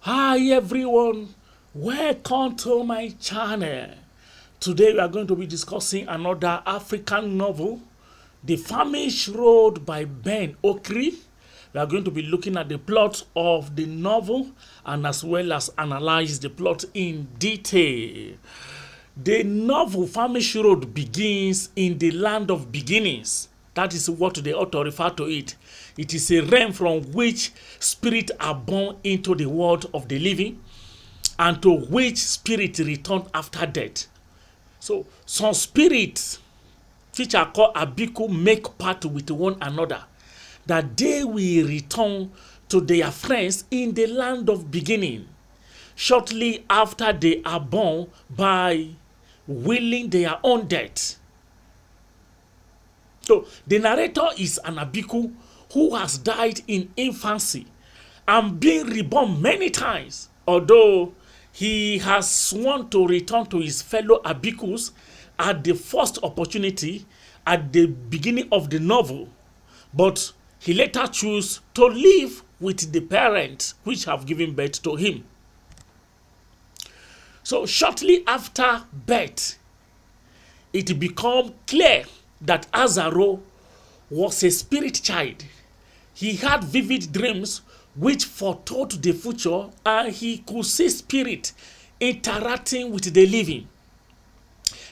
Hi everyone, welcome to my channel. Today we are going to be discussing another African novel, The Famished Road by Ben Okri. We are going to be looking at the plot of the novel and as well as analyze the plot in detail. The novel Famished Road begins in the land of beginnings. That is what the author referred to it. It is a realm from which spirits are born into the world of the living and to which spirits return after death. So some spirits, which are called Abiku, make pact with one another that they will return to their friends in the land of beginning shortly after they are born by willing their own death. So the narrator is an Abiku who has died in infancy and been reborn many times, although he has sworn to return to his fellow Abikus at the first opportunity at the beginning of the novel, but he later chose to live with the parents which have given birth to him. So shortly after birth, it became clear that Azaro was a spirit child. He had vivid dreams which foretold the future, and he could see spirit interacting with the living.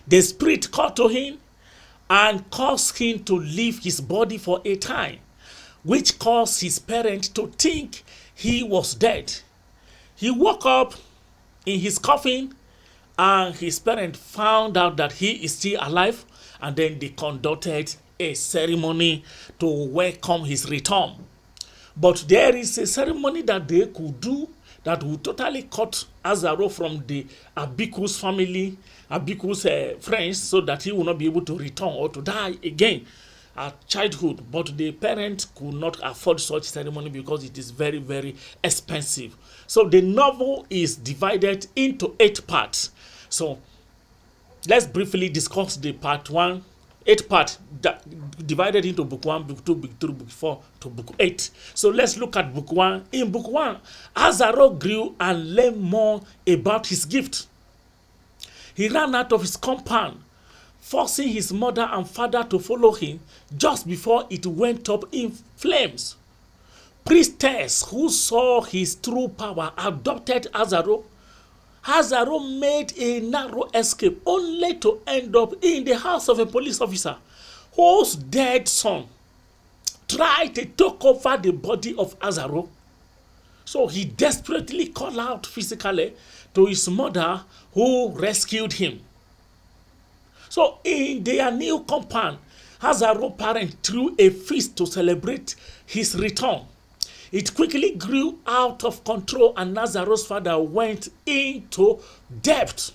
The spirit called to him and caused him to leave his body for a time, which caused his parents to think he was dead. He woke up in his coffin and his parents found out that he is still alive, and then they conducted a ceremony to welcome his return. But there is a ceremony that they could do that would totally cut Azaro from the Abiku's family, Abiku's friends, so that he will not be able to return or to die again at childhood. But the parents could not afford such ceremony because it is very, very expensive. So the novel is divided into 8 parts. So let's briefly discuss the part 1, 8 parts divided into book 1, book 2, book 3, book 4 to book 8. So let's look at book 1. In book 1, Azaro grew and learned more about his gift. He ran out of his compound, forcing his mother and father to follow him just before it went up in flames. Priestess who saw his true power adopted Azaro. Azaro made a narrow escape only to end up in the house of a police officer whose dead son tried to take over the body of Azaro. So he desperately called out physically to his mother who rescued him. So in their new compound, Azaro's parents threw a feast to celebrate his return. It quickly grew out of control and Azaro's father went into debt.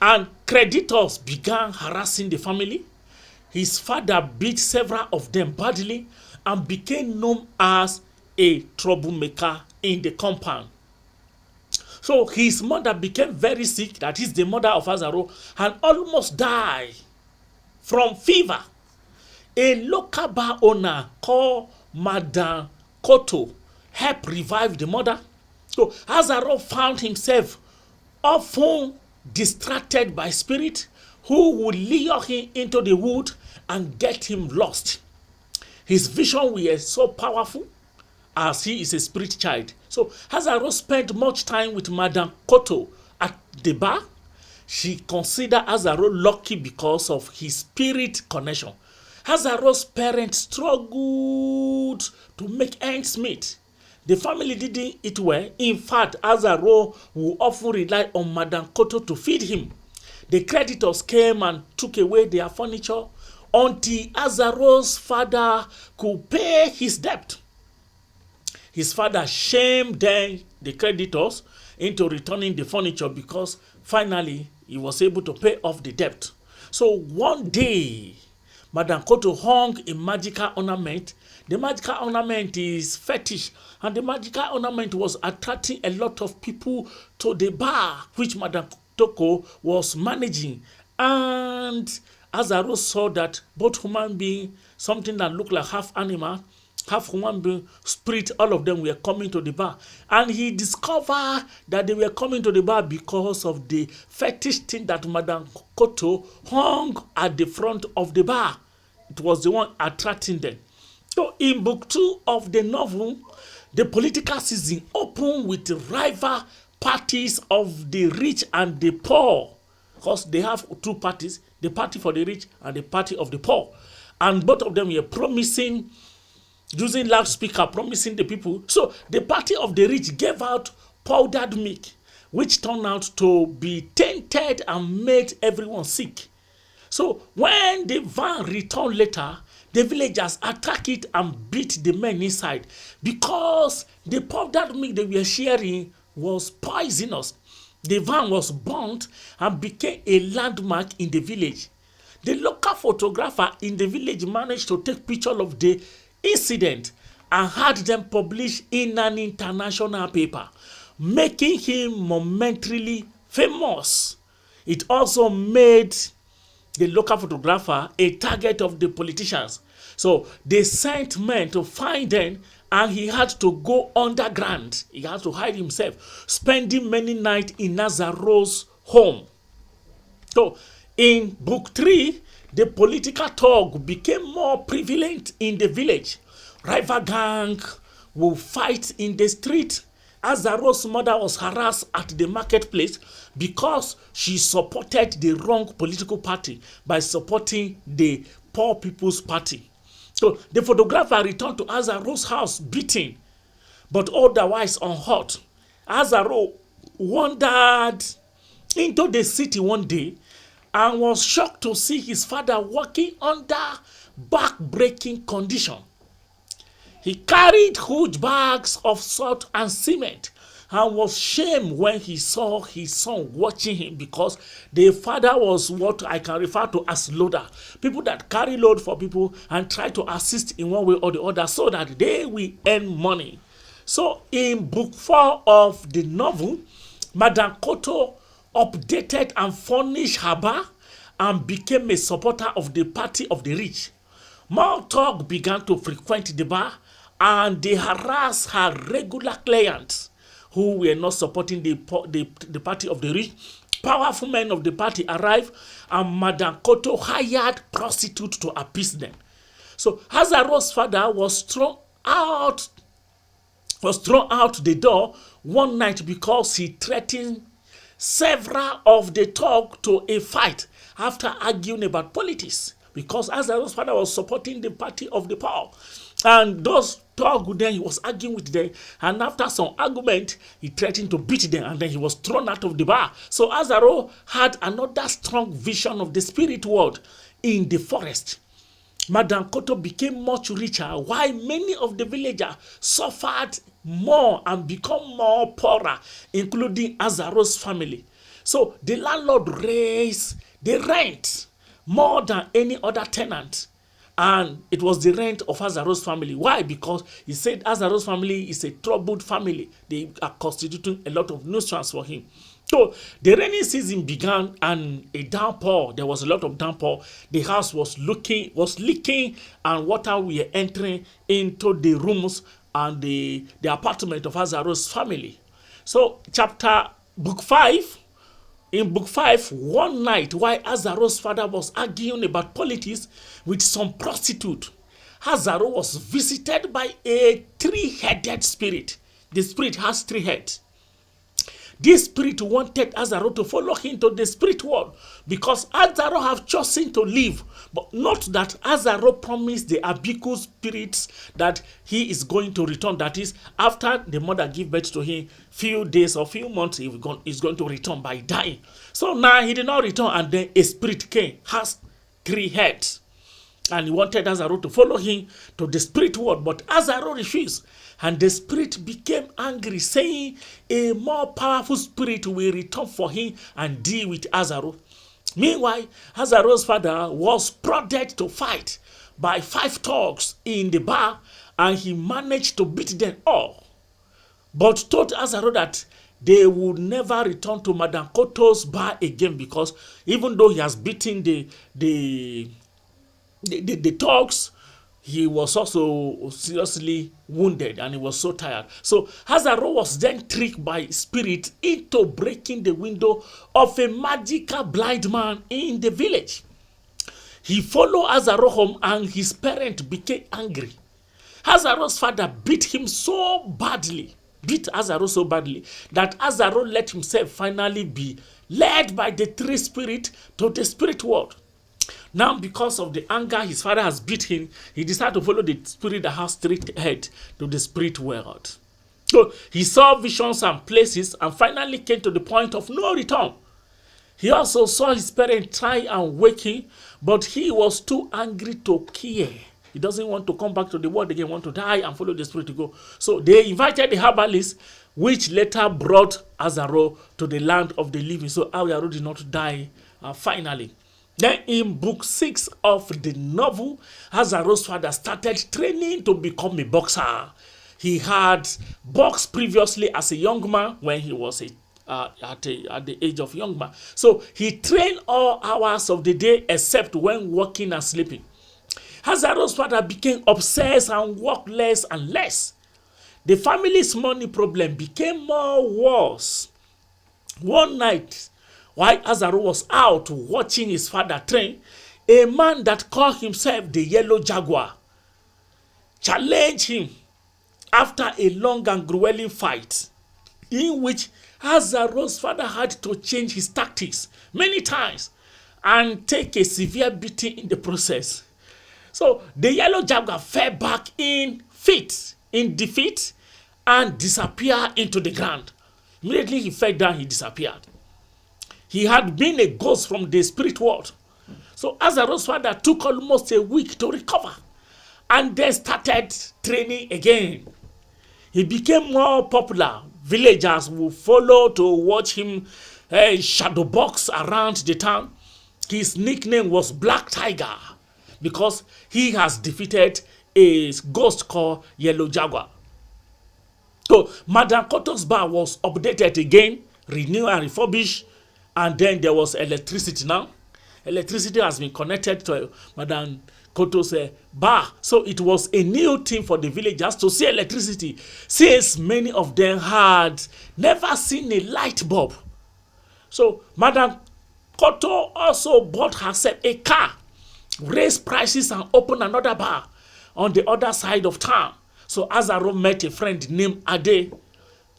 And creditors began harassing the family. His father beat several of them badly and became known as a troublemaker in the compound. So his mother became very sick, that is the mother of Azaro, and almost died from fever. A local bar owner called Madakoto'S helped revive the mother. So Azaro found himself often distracted by spirit who would lure him into the wood and get him lost. His vision was so powerful as he is a spirit child. So Azaro spent much time with Madakoto'S at the bar. She considered Azaro lucky because of his spirit connection. Azaro's parents struggled to make ends meet. The family didn't eat well. In fact, Azaro would often rely on Madakoto'S to feed him. The creditors came and took away their furniture until Azaro's father could pay his debt. His father shamed the creditors into returning the furniture because finally he was able to pay off the debt. So one day, Madakoto'S hung a magical ornament. The magical ornament is fetish, and the magical ornament was attracting a lot of people to the bar which Madakoto'S was managing. And Azaro saw that both human beings, something that looked like half animal, half human spirit, all of them were coming to the bar. And he discovered that they were coming to the bar because of the fetish thing that Madam Koto hung at the front of the bar. It was the one attracting them. So in book 2 of the novel, the political season opened with rival parties of the rich and the poor. Because they have two parties, the party for the rich and the party of the poor. And both of them were promising, using loudspeaker, promising the people. So the party of the rich gave out powdered milk, which turned out to be tainted and made everyone sick. So when the van returned later, the villagers attacked it and beat the men inside because the powdered milk they were sharing was poisonous. The van was burnt and became a landmark in the village. The local photographer in the village managed to take picture of the incident and had them published in an international paper, making him momentarily famous. It also made the local photographer a target of the politicians. So they sent men to find them, and he had to go underground. He had to hide himself, spending many nights in Nazaro's home. So in book 3, the political talk became more prevalent in the village. Rival gang will fight in the street. Azaro's mother was harassed at the marketplace because she supported the wrong political party by supporting the Poor People's Party. So the photographer returned to Azaro's house beaten, but otherwise unhurt. Azaro wandered into the city one day and was shocked to see his father working under back-breaking condition. He carried huge bags of salt and cement and was shamed when he saw his son watching him, because the father was what I can refer to as loader. People that carry load for people and try to assist in one way or the other so that they will earn money. So in book 4 of the novel, Madakoto updated and furnished her bar and became a supporter of the party of the rich. More talk began to frequent the bar, and they harassed her regular clients who were not supporting the party of the rich. Powerful men of the party arrived, and Madam Koto hired prostitutes to appease them. So Hazaro's father was thrown out the door one night because he threatened several of the talk to a fight after arguing about politics, because Hazaro's father was supporting the party of the poor. And those talk, then he was arguing with them, and after some argument, he threatened to beat them, and then he was thrown out of the bar. So Azaro had another strong vision of the spirit world in the forest. Madam Koto became much richer, while many of the villagers suffered more and become more poorer, including Azaro's family. So the landlord raised the rent more than any other tenant. And it was the rent of Azaro's family. Why? Because he said Azaro's family is a troubled family. They are constituting a lot of nuisance for him. So the rainy season began, and a downpour. There was a lot of downpour. The house was leaking, and water were entering into the rooms and the apartment of Azaro's family. So book 5. In book 5, one night, while Azaro's father was arguing about politics with some prostitute, Azaro was visited by a 3-headed spirit. The spirit has 3 heads. This spirit wanted Azaro to follow him to the spirit world because Azaro have chosen to live, but not that Azaro promised the Abiku spirits that he is going to return. That is, after the mother give birth to him, few days or few months, he is going to return by dying. So now he did not return, and then a spirit came, has 3 heads. And he wanted Azaro to follow him to the spirit world, but Azaro refused. And the spirit became angry, saying a more powerful spirit will return for him and deal with Azaro. Meanwhile, Azaro's father was prodded to fight by 5 thugs in the bar, and he managed to beat them all, but told Azaro that they would never return to Madakoto'S bar again, because even though he has beaten the thugs, he was also seriously wounded and he was so tired. So Azaro was then tricked by spirit into breaking the window of a magical blind man in the village. He followed Azaro home and his parents became angry. Azaro's father beat Azaro so badly that Azaro let himself finally be led by the three spirits to the spirit world. Now, because of the anger his father has beat him, he decided to follow the spirit that has three heads to the spirit world. So he saw visions and places and finally came to the point of no return. He also saw his parents try and wake him, but he was too angry to care. He doesn't want to come back to the world again, want to die and follow the spirit to go. So they invited the herbalist, which later brought Azaro to the land of the living. So Azaro did not die finally. Then in book 6 of the novel, Azaro's father started training to become a boxer. He had boxed previously as a young man when he was at the age of young man. So he trained all hours of the day except when working and sleeping. Azaro's father became obsessed and worked less and less. The family's money problem became more worse. One night, while Azaro was out watching his father train, a man that called himself the Yellow Jaguar challenged him after a long and grueling fight, in which Azaro's father had to change his tactics many times and take a severe beating in the process. So the Yellow Jaguar fell back in defeat, and disappeared into the ground. Immediately he fell down, he disappeared. He had been a ghost from the spirit world. So Azaro's father took almost a week to recover and then started training again. He became more popular. Villagers would follow to watch him shadow box around the town. His nickname was Black Tiger because he has defeated a ghost called Yellow Jaguar. So Madakoto'S bar was updated again, renewed and refurbished, and then there was electricity now. Electricity has been connected to Madakoto'S bar. So it was a new thing for the villagers to see electricity, since many of them had never seen a light bulb. So Madakoto also bought herself a car, raised prices and opened another bar on the other side of town. So Azaro met a friend named Ade.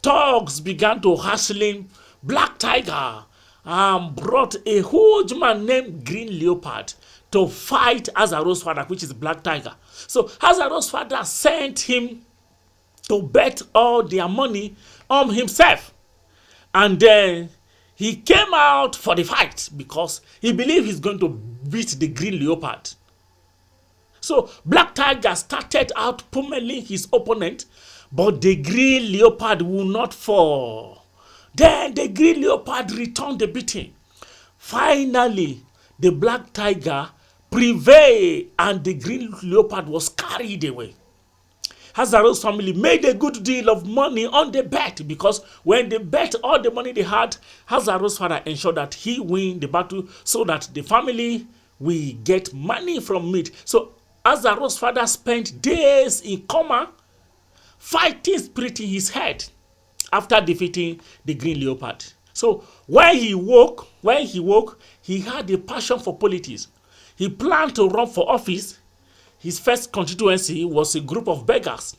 Thugs began to hassling Black Tiger and brought a huge man named Green Leopard to fight Azaro's father, which is Black Tiger. So Azaro's father sent him to bet all their money on himself. And then he came out for the fight because he believed he's going to beat the Green Leopard. So Black Tiger started out pummeling his opponent, but the Green Leopard will not fall. Then the Green Leopard returned the beating. Finally, the Black Tiger prevailed and the Green Leopard was carried away. Azaro's family made a good deal of money on the bet because when they bet all the money they had, Azaro's father ensured that he win the battle so that the family will get money from it. So Azaro's father spent days in coma, fighting spirit in his head after defeating the Green Leopard. So when he woke, he had a passion for politics. He planned to run for office. His first constituency was a group of beggars.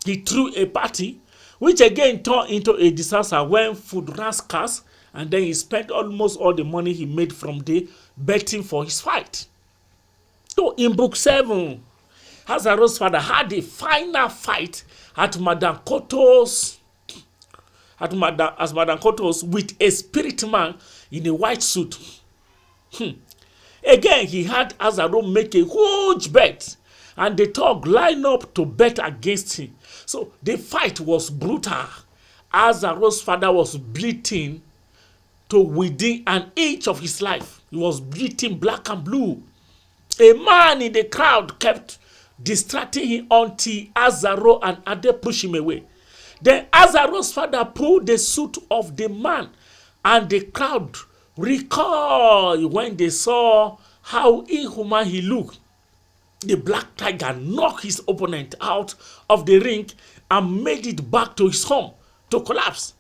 He threw a party, which again turned into a disaster when food ran scarce, and then he spent almost all the money he made from the betting for his fight. So in book 7, Azaro's father had a final fight at Madakoto'S with a spirit man in a white suit. Again, he had Azaro make a huge bet, and the thug lined up to bet against him. So the fight was brutal. Azaro's father was bleeding to within an inch of his life. He was bleeding black and blue. A man in the crowd kept distracting him until Azaro and Ade pushed him away. Then Azaro's father pulled the suit of the man, and the crowd recoiled when they saw how inhuman he looked. the black tiger knocked his opponent out of the ring and made it back to his home to collapse.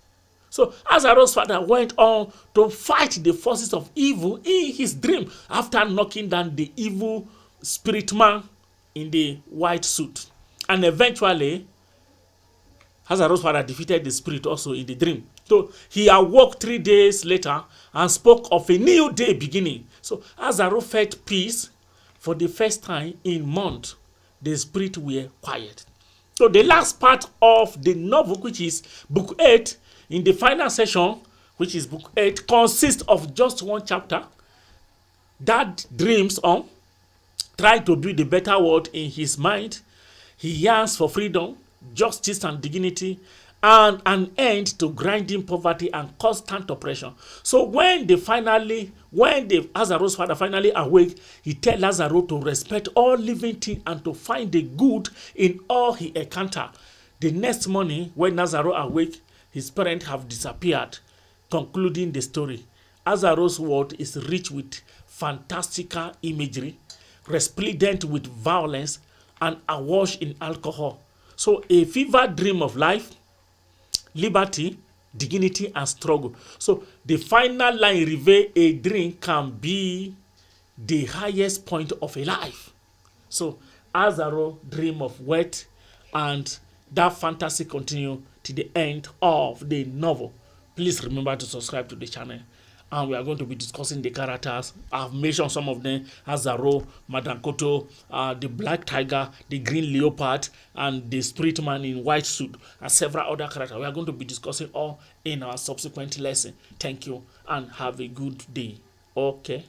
So Azaro's father went on to fight the forces of evil in his dream after knocking down the evil spirit man in the white suit. And eventually, Azaro's father defeated the spirit also in the dream. So he awoke 3 days later and spoke of a new day beginning. So Azaro felt peace for the first time in months. The spirit were quiet. So the last part of the novel, which is book 8, in the final session, which is book 8, consists of just one chapter. Dad dreams on, try to build a better world in his mind. He yearns for freedom, justice and dignity, and an end to grinding poverty and constant oppression. So when Azaro's father finally awake, he tells Azaro to respect all living things and to find the good in all he encounter. The next morning, when Azaro awake, his parents have disappeared, concluding the story. Azaro's world is rich with fantastical imagery, resplendent with violence, and awash in alcohol. So a fever dream of life, liberty, dignity, and struggle. So the final line reveal a dream can be the highest point of a life. So Azaro dream of wealth, and that fantasy continue to the end of the novel. Please remember to subscribe to the channel, and we are going to be discussing the characters. I've mentioned some of them: Azaro, Madakoto, the black tiger, the green leopard, and the spirit man in white suit, and several other characters. We are going to be discussing all in our subsequent lesson. Thank you and have a good day. Okay.